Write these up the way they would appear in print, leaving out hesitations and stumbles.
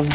My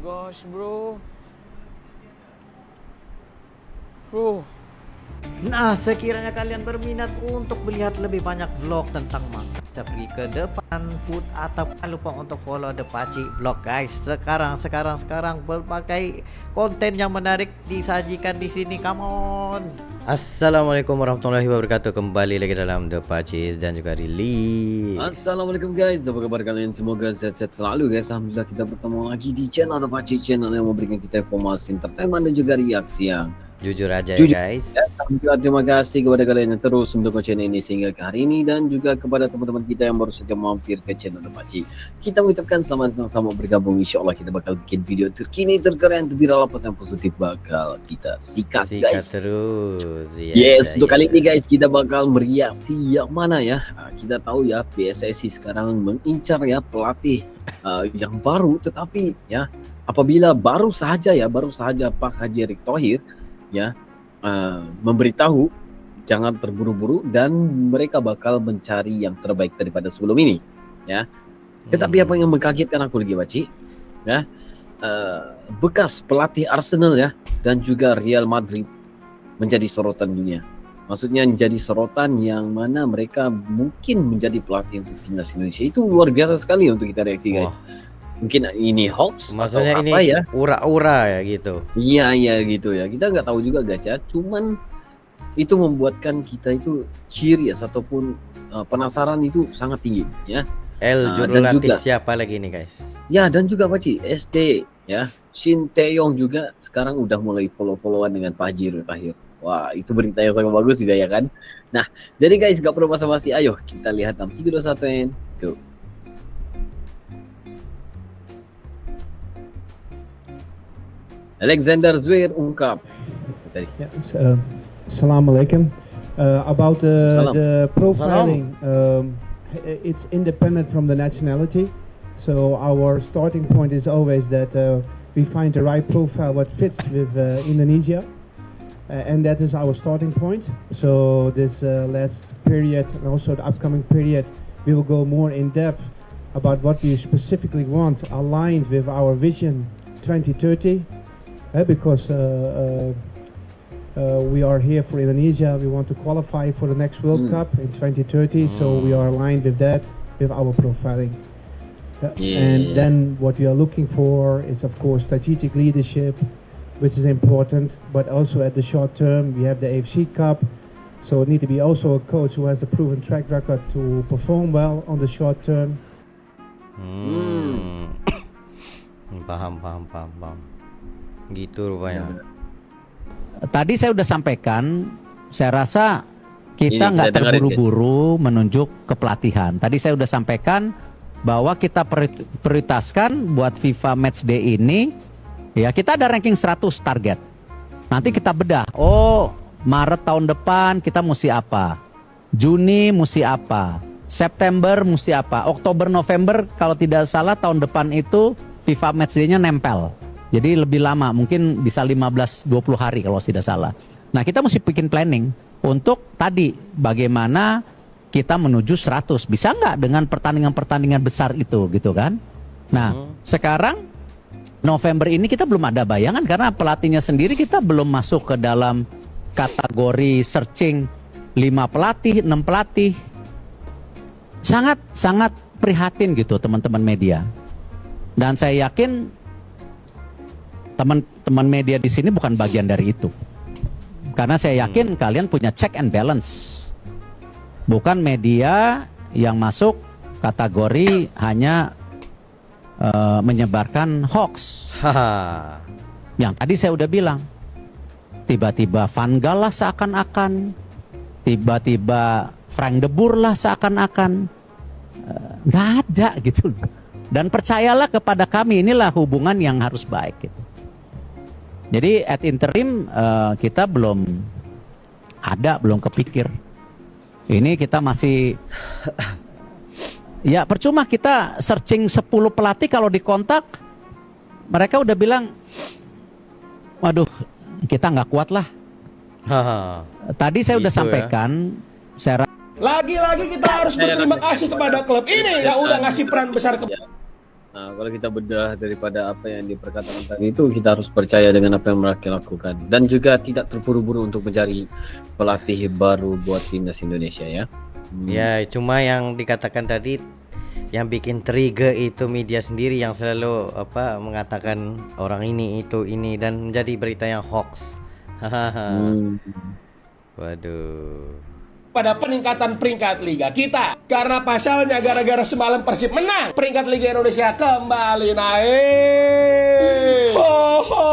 gosh, bro. Bro. Nah, sekiranya kalian berminat untuk melihat lebih banyak vlog tentang makan, pergi ke depan food atau jangan lupa untuk follow The Paci Vlog guys. Sekarang berbagai konten yang menarik disajikan di sini. Come on. Assalamualaikum warahmatullahi wabarakatuh. Kembali lagi dalam The Pacis dan juga Rili. Assalamualaikum guys, apa kabar kalian? Semoga sehat-sehat selalu guys. Alhamdulillah kita bertemu lagi di channel The Paci, channel yang memberikan kita informasi, entertainment dan juga reaksi yang Jujur aja ya guys. Alhamdulillah, terima kasih kepada kalian yang terus mendukung channel ini sehingga ke hari ini, dan juga kepada teman-teman kita yang baru saja mampir ke channel The Paci. Kita mengucapkan selamat datang, sama bergabung. Insya Allah kita bakal bikin video terkini, terkeren, terviral, apa yang positif bakal kita sikat guys. Terus. Yes, untuk kali ini guys kita bakal mereaksi yang mana ya. Kita tahu ya PSSI sekarang mengincar ya pelatih yang baru, tetapi ya apabila baru saja Pak Haji Erick Thohir ya memberitahu jangan terburu-buru dan mereka bakal mencari yang terbaik daripada sebelum ini ya. Tetapi apa yang mengkagetkan aku lagi Baci ya, bekas pelatih Arsenal ya dan juga Real Madrid menjadi sorotan dunia. Maksudnya menjadi sorotan yang mana mereka mungkin menjadi pelatih untuk timnas Indonesia. Itu luar biasa sekali untuk kita reaksi guys. Mungkin ini hoax maksudnya atau ini apa ya? Ura-ura ya gitu. Iya gitu ya. Kita nggak tahu juga guys ya. Cuman itu membuatkan kita itu curious ataupun penasaran itu sangat tinggi ya. Jurulatih siapa lagi nih guys? Ya, dan juga Pak Ci, ST ya. Shin Taeyong juga sekarang udah mulai follow-followan dengan Pak Haji Erick Thohir. Wah, itu berita yang sangat bagus juga ya kan. Nah, jadi guys gak perlu basa-basi, ayo kita lihat dalam 3, 2, 1 go. Alexander Zverev ungkap tadi. Yes, Assalamualaikum. About the profiling, it's independent from the nationality. So our starting point is always that we find the right profile what fits with Indonesia, and that is our starting point. So this last period and also the upcoming period, we will go more in depth about what we specifically want aligned with our vision 2030. Because we are here for Indonesia, we want to qualify for the next World Cup in 2030, so we are aligned with that, with our profiling. And then what we are looking for is of course strategic leadership, which is important, but also at the short term we have the AFC Cup, so it need to be also a coach who has a proven track record to perform well on the short term. Paham. Gitu rupanya. Tadi saya sudah sampaikan, saya rasa kita nggak terburu-buru menunjuk kepelatihan. Tadi saya sudah sampaikan bahwa kita prioritaskan buat FIFA Matchday ini, ya kita ada ranking 100 target. Nanti kita bedah, oh Maret tahun depan kita mesti apa, Juni mesti apa, September mesti apa, Oktober November kalau tidak salah tahun depan itu FIFA Matchday-nya nempel. Jadi lebih lama, mungkin bisa 15-20 hari kalau tidak salah. Nah kita mesti bikin planning untuk tadi bagaimana kita menuju 100. Bisa nggak dengan pertandingan-pertandingan besar itu gitu kan. Nah sekarang November ini kita belum ada bayangan karena pelatihnya sendiri kita belum masuk ke dalam kategori searching 5 pelatih, 6 pelatih. Sangat prihatin gitu teman-teman media. Dan saya yakin teman-teman media di sini bukan bagian dari itu. Karena saya yakin kalian punya check and balance. Bukan media yang masuk kategori hanya menyebarkan hoax. Yang tadi saya udah bilang, tiba-tiba Van Gaal lah seakan-akan, tiba-tiba Frank de Boer lah seakan-akan, nggak ada gitu. Dan percayalah kepada kami, inilah hubungan yang harus baik gitu. Jadi at interim kita belum kepikir. Ini kita masih ya percuma kita searching 10 pelatih kalau dikontak mereka udah bilang waduh, kita nggak kuat lah. Tadi saya udah Gitu ya. sampaikan, saya Lagi-lagi kita harus berterima kasih kepada klub ini yang udah ngasih peran besar ke Nah, kalau kita bedah daripada apa yang diperkatakan tadi itu, kita harus percaya dengan apa yang mereka lakukan dan juga tidak terburu-buru untuk mencari pelatih baru buat timnas Indonesia ya. Ya, cuma yang dikatakan tadi yang bikin trigger itu media sendiri yang selalu mengatakan orang ini itu ini dan menjadi berita yang hoax. Waduh. pada peningkatan peringkat Liga kita. Karena pasalnya gara-gara semalam Persib menang, peringkat Liga Indonesia kembali naik. Ho ho.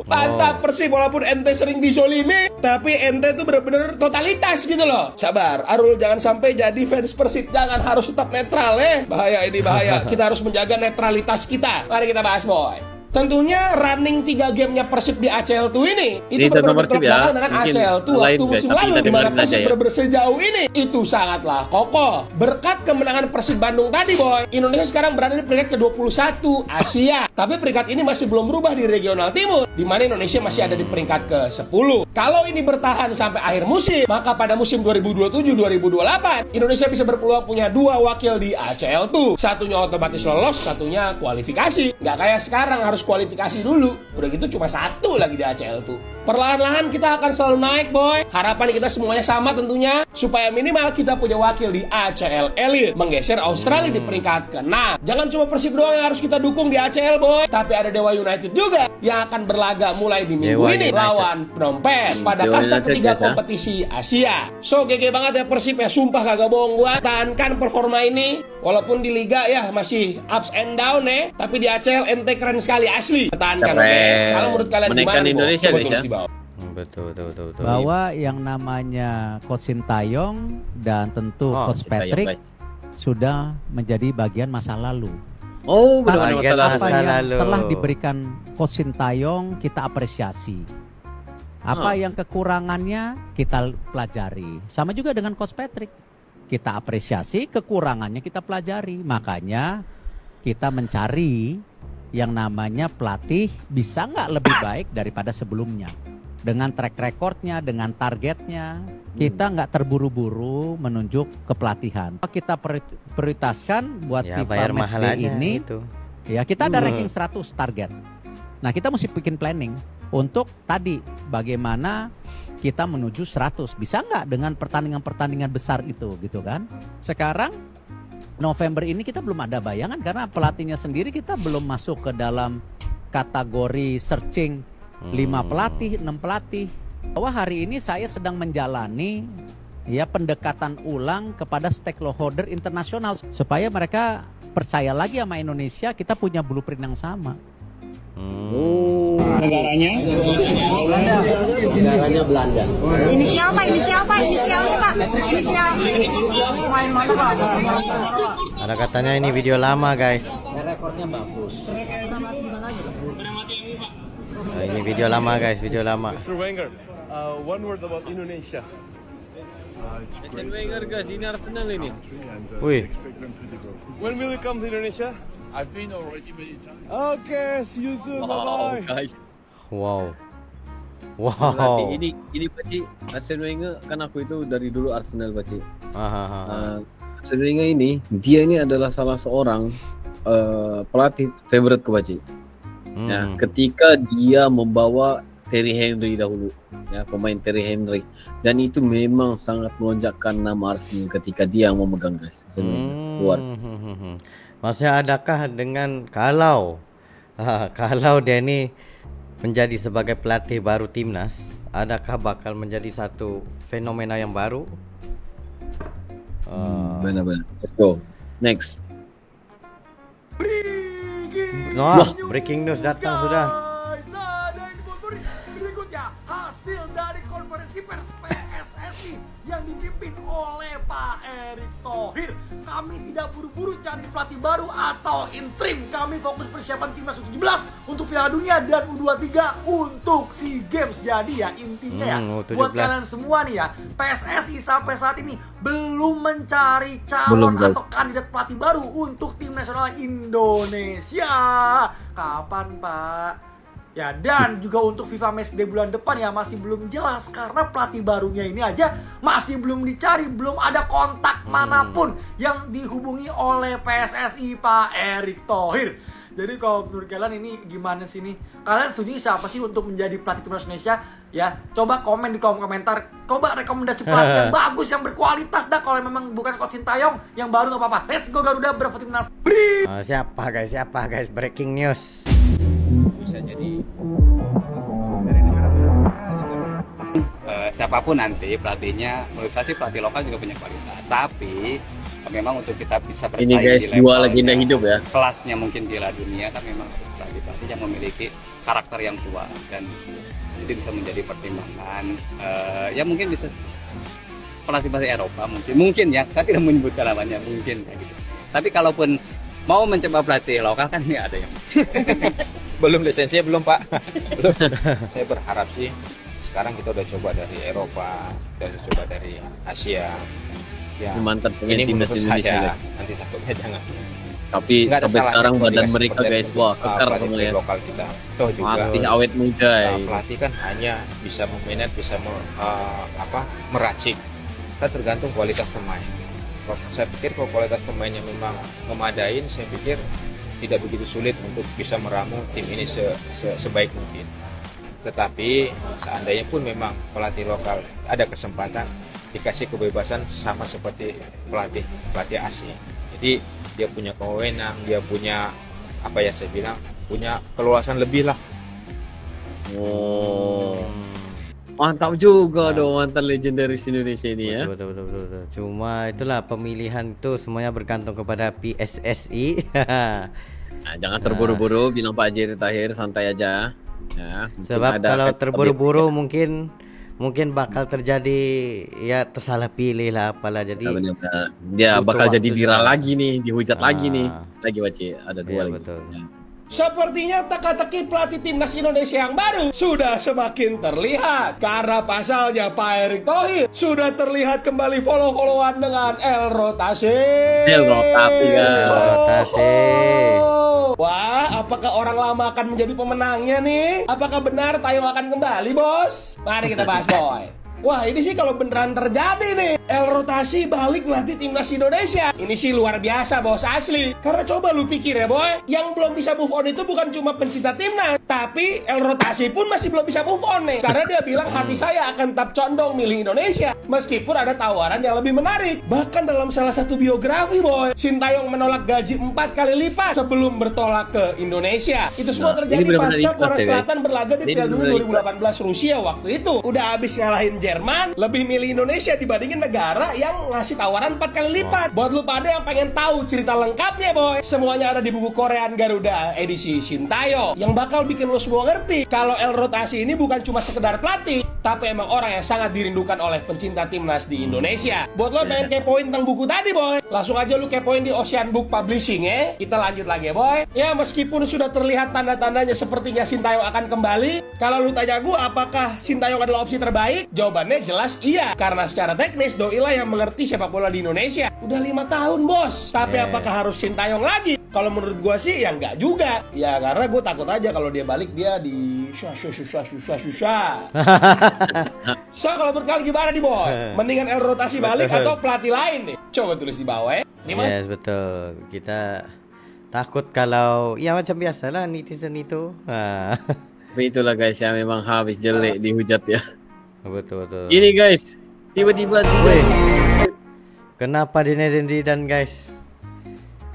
Mantap Persib, walaupun ente sering dizolimi, tapi ente tuh bener-bener totalitas gitu loh. Sabar, Arul jangan sampai jadi fans Persib, jangan, harus tetap netral Bahaya ini, bahaya. Kita harus menjaga netralitas kita. Mari kita bahas boy. Tentunya running 3 gamenya Persib di ACL2 ini itu berbeda Persib ya. dengan Mungkin ACL2 lain, waktu guys, musim tapi lalu kita di mana dengerin Persib aja ya. benar-benar sejauh ini itu sangatlah kokoh. Berkat kemenangan Persib Bandung tadi boy, Indonesia sekarang berada di peringkat ke-21 Asia. Tapi peringkat ini masih belum berubah di regional timur, di mana Indonesia masih ada di peringkat ke-10. Kalau ini bertahan sampai akhir musim, maka pada musim 2027-2028 Indonesia bisa berpeluang punya 2 wakil di ACL2. Satunya otomatis lolos, satunya kualifikasi. Nggak kayak sekarang harus kualifikasi dulu. Udah gitu cuma 1 lagi di ACL tuh. Perlahan-lahan kita akan selalu naik boy. Harapan kita semuanya sama tentunya, supaya minimal kita punya wakil di ACL Elite, menggeser Australia di peringkat ke-6. Jangan cuma Persib doang yang harus kita dukung di ACL boy, tapi ada Dewa United juga yang akan berlaga mulai di minggu Dewa ini United lawan Phnom Penh pada Dewa kasta United, ketiga guys, ya. kompetisi Asia. So GG banget ya Persib ya, sumpah kagak bohong gua. Tahankan performa ini, walaupun di Liga ya masih ups and down tapi di ACL ente keren sekali asli. Tahankan oke. Kalau menurut kalian Menaikkan gimana nih, Bo? Indonesia, Coba guys, tulis ya. di bawah. Betul. bahwa yang namanya Coach Sintayong dan tentu Coach Sintayong, Patrick guys. sudah menjadi bagian masa lalu. Oh, benar-benar Bagian masalah. Apa masa yang lalu. telah diberikan Coach Sintayong kita apresiasi. Apa yang kekurangannya kita pelajari. Sama juga dengan Coach Patrick. Kita apresiasi, kekurangannya kita pelajari. Makanya kita mencari yang namanya pelatih bisa nggak lebih baik daripada sebelumnya. Dengan track recordnya, dengan targetnya, kita nggak terburu-buru menunjuk kepelatihan. Kita prioritaskan buat Ya, FIFA bayar Match mahal Day aja ini. itu. Ya, kita ada ranking 100 target. Nah, kita mesti bikin planning untuk tadi bagaimana kita menuju 100. Bisa nggak dengan pertandingan-pertandingan besar itu gitu kan? Sekarang November ini kita belum ada bayangan karena pelatihnya sendiri kita belum masuk ke dalam kategori searching 5 pelatih, 6 pelatih. Bahwa hari ini saya sedang menjalani pendekatan ulang kepada stakeholder internasional supaya mereka percaya lagi sama Indonesia, kita punya blueprint yang sama. Negaranya? Negaranya Belanda. Inisial Pak, inisialnya Pak. Inisial pemain mana Pak? Ada katanya ini video lama guys. Rekornya bagus. Nah, ini video lama guys, video lama. Mr. Wenger, one word about Indonesia. Arsene Wenger guys, ini Arsenal ini. Wih, When will you come to Indonesia? I've been already many times. Okay, see you soon. Wow, Bye-bye. guys. wow. Berarti ini Paci, Arsene Wenger kan aku itu dari dulu Arsenal Paci. Arsene Wenger ini, dia ini adalah salah seorang pelatih favorite ke Paci. Ya, ketika dia membawa Thierry Henry dahulu, ya pemain Thierry Henry, dan itu memang sangat melonjakkan nama Arsenal ketika dia memegang guys. Luar. Maksudnya adakah dengan kalau dia ini menjadi sebagai pelatih baru timnas, adakah bakal menjadi satu fenomena yang baru? Benar-benar. Let's go. Next. Breaking news datang sudah. Ada info berikutnya, hasil dari konferensi pers PSSI yang dipimpin oleh Pak Erick Thohir. Kami tidak buru-buru cari pelatih baru atau interim. Kami fokus persiapan timnas U17 untuk Piala Dunia dan U23 untuk SEA Games. Jadi ya intinya ya, U17. buat kalian semua nih ya, PSSI sampai saat ini belum mencari calon Belum, atau kandidat pelatih baru untuk tim nasional Indonesia. Kapan Pak? Ya, dan juga untuk FIFA Matchday bulan depan ya masih belum jelas karena pelatih barunya ini aja masih belum dicari, belum ada kontak manapun yang dihubungi oleh PSSI Pak Erick Thohir. Jadi kalau menurut kalian ini gimana sih nih? Kalian setuju siapa sih untuk menjadi pelatih timnas Indonesia? Ya, coba komen di kolom komentar. Coba rekomendasi pelatih yang bagus, yang berkualitas dah. Kalau memang bukan Coach Sintayong, yang baru nggak apa-apa. Let's go Garuda, berapa timnas? Siapa guys? Breaking news. Bisa jadi siapapun nanti pelatihnya, menurut saya sih pelatih lokal juga punya kualitas. Tapi memang untuk kita bisa bersaing Ini guys, di dua level legenda hidup ya. kelasnya mungkin Piala Dunia kan memang harus pelatih yang memiliki karakter yang kuat dan itu bisa menjadi pertimbangan. Ya mungkin bisa pelatih Eropa mungkin ya, saya tidak menyebutkan namanya mungkin kayak gitu. Tapi kalaupun mau mencoba pelatih lokal kan nggak ada yang belum lisensinya belum Pak. Belum. Saya berharap sih sekarang kita udah coba dari Eropa dan coba dari Asia. Ya, mantan pemain ini timnas menurut Indonesia. saya nanti takutnya jangan. Tapi sampai sekarang badan mereka guys, wah kekar semua ya. Lokal kita. Toh juga masih awet muda ya. Pelatih kan hanya bisa memanage, bisa meracik. Kita tergantung kualitas pemain. Saya pikir kalau kualitas pemainnya memang memadain, saya pikir tidak begitu sulit untuk bisa meramu tim ini sebaik mungkin. Tetapi seandainya pun memang pelatih lokal ada kesempatan dikasih kebebasan sama seperti pelatih asing. Jadi dia punya kewenangan, dia punya punya keluasan lebih lah. Mantap juga dong mantan legendaris Indonesia ini ya. Betul. Cuma itulah pemilihan itu semuanya bergantung kepada PSSI. Nah, jangan terburu-buru bilang Pak Haji Tahir, santai aja. Ya, sebab kalau terburu-buru mungkin bakal terjadi ya tersalah pilih lah apalah jadi dia bakal jadi viral lagi nih, dihujat lagi nih. Lagi Waci, ada dua lagi. Betul. Sepertinya teka-teki pelatih timnas Indonesia yang baru sudah semakin terlihat karena pasalnya Pak Erick Thohir sudah terlihat kembali follow-followan dengan El Rotasi. Wah, apakah orang lama akan menjadi pemenangnya nih? Apakah benar Tayo akan kembali, bos? Mari kita bahas, boy. Wah, ini sih kalau beneran terjadi nih, El Rotasi balik melatih timnas Indonesia. Ini sih luar biasa, bos, asli. Karena coba lu pikir ya, boy, yang belum bisa move on itu bukan cuma pencinta timnas, tapi El Rotasi pun masih belum bisa move on nih. Karena dia bilang hati saya akan tetap condong milih Indonesia, meskipun ada tawaran yang lebih menarik. Bahkan dalam salah satu biografi, boy, Sintayong menolak gaji 4 kali lipat sebelum bertolak ke Indonesia. Itu semua terjadi pasca Korea Selatan berlaga di Piala Dunia 2018 Rusia waktu itu. Udah habis ngalahin Jerman, lebih milih Indonesia dibandingin negara yang ngasih tawaran 4 kali lipat. Buat lu pada yang pengen tahu cerita lengkapnya, boy, semuanya ada di buku Korean Garuda edisi Sintayong yang bakal bikin lu semua ngerti kalau El Rotasi ini bukan cuma sekedar pelatih, tapi emang orang yang sangat dirindukan oleh pencinta timnas di Indonesia. Buat lo pengen kepoin tentang buku tadi, boy, langsung aja lu kepoin di Ocean Book Publishing ya. Kita lanjut lagi ya, boy. Ya, meskipun sudah terlihat tanda-tandanya sepertinya Sintayong akan kembali, kalau lu tanya gua apakah Sintayong adalah opsi terbaik? Jawabannya jelas iya, karena secara teknis Doi lah yang mengerti sepak bola di Indonesia. Udah 5 tahun, bos. Tapi apakah harus Sintayong lagi? Kalau menurut gua sih ya enggak juga. Ya karena gua takut aja kalau dia balik dia di susah. So kalau menurut kalian gimana nih, boy? Mendingan El Rotasi balik atau pelatih lain nih? Coba tulis di bawah ya. Yes, betul. Kita takut kalau ya macam biasalah netizen itu. Tapi itulah guys ya, memang habis jelek dihujat ya. Betul. Ini guys, tiba-tiba kenapa Zidane guys?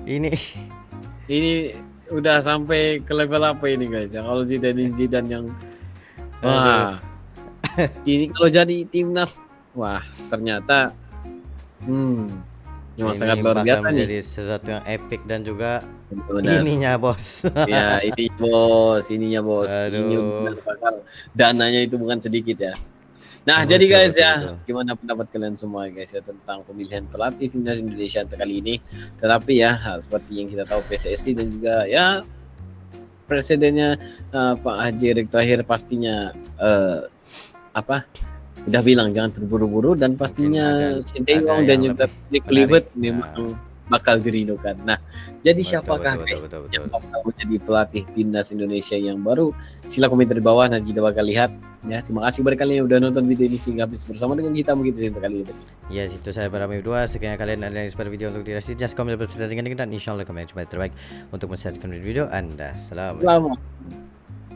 Ini udah sampai ke level apa ini guys ya? Kalau Zidane yang wah. Ini kalau jadi timnas, wah ternyata memang sangat luar biasa nih. Jadi sesuatu yang epic dan juga ininya bos. Ya ininya bos. Ini bakal dananya itu bukan sedikit ya. Nah, jadi guys ya, gimana pendapat kalian semua guys ya tentang pemilihan pelatih timnas Indonesia kali ini? Tetapi ya, seperti yang kita tahu PSSI dan juga ya presidennya Pak Haji Erick Thohir pastinya udah bilang jangan terburu-buru dan pastinya Sintayong dan juga Nick Kluivert memang bakal dirindukan. Nah, jadi Betul, siapakah betul, guys betul, betul, yang betul. bakal menjadi pelatih timnas Indonesia yang baru? Sila komentar di bawah, nanti kita bakal lihat. Ya, terima kasih kepada kalian yang udah nonton video ini sehingga habis bersama dengan kita. Mungkin itu kali ini. Ya, itu saya Barami berdua. Sekiranya kalian ada yang pada video untuk dirasi, just comment dan insya Allah komen yang terbaik untuk mensukseskan video Anda. Selamat. Selamat.